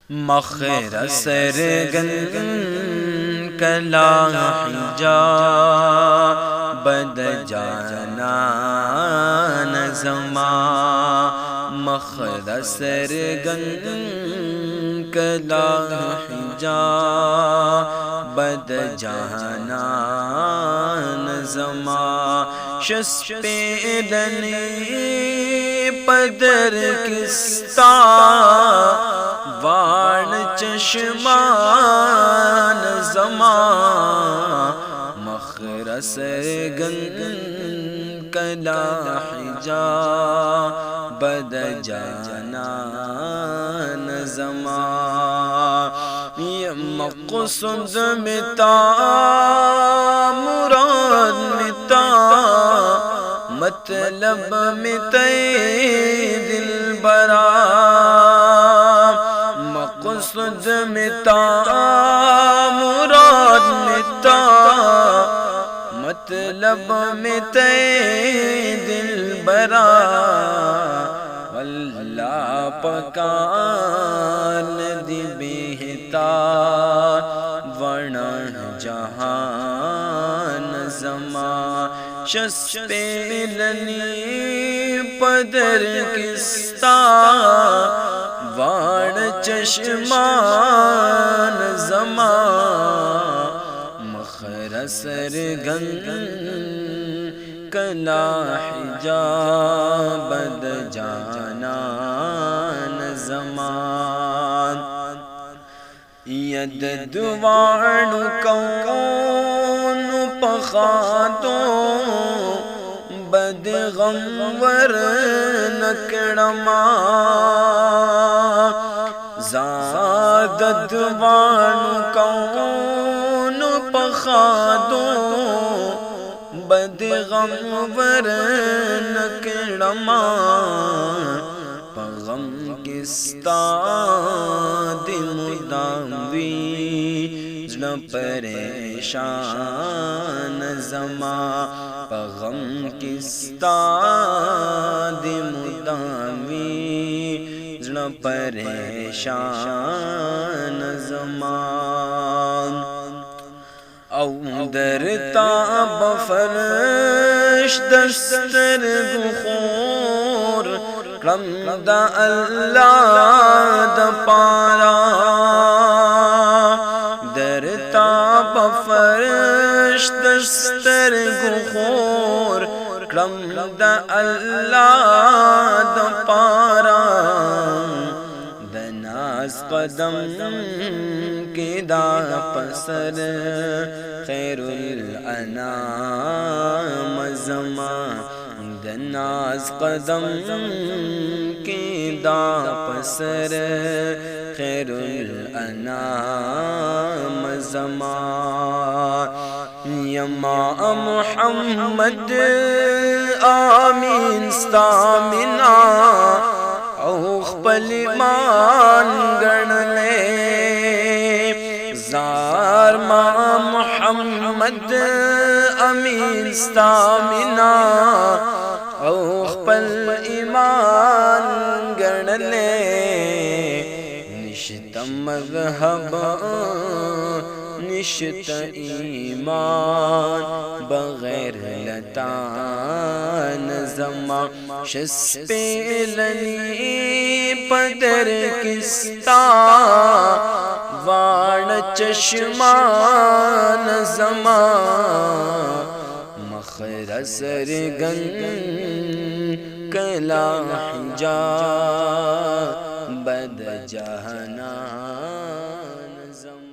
مخر سرگن کلا حجاب بد جانان زمان مخر سرگن کلا حجاب بد جانان زمان شس پیدنی پدر کستا وان چشمان زمان مخر سرگن کلا حجاب بد جانان زمان یہ مقصد متا مراد متا مطلب متے دل برا مقصد متا مراد متا مطلب متے دل برا واللہ پکان دی بہتا ورنہ جہان زمان شس پیلنی پدر کستا وان چشمان زمان مخر سرگن کلا حجاب بد جانان زمان ید دوان کون پخاتو بد غمور نکڑما زادت وان کون پخاتو بد غمور نکڑما پغم کستا دی مداوی جن پریشان زمان پغم کستا دی مداوی جن پریشان زمان او درتا بفرش دستر گخور کرم دا اللہ دا پارا درتا بفرش دستر گخور کرم دا اللہ دا پارا دناز قدم کی دا پسر خیر الانام زمان دناز قدم کی دا پسر خیر الانام زمان یما محمد آمین ستامنا اوخ پلیمان گن لے زار ما محمد امین ستامنا اوخ پل ایمان گن لے نشت مذہب نشت ایمان بغیر لتان زمان شس پیلنی پدر کستا وان چشمان زمان مخر سرگن کلا حجاب بد جہانان زمان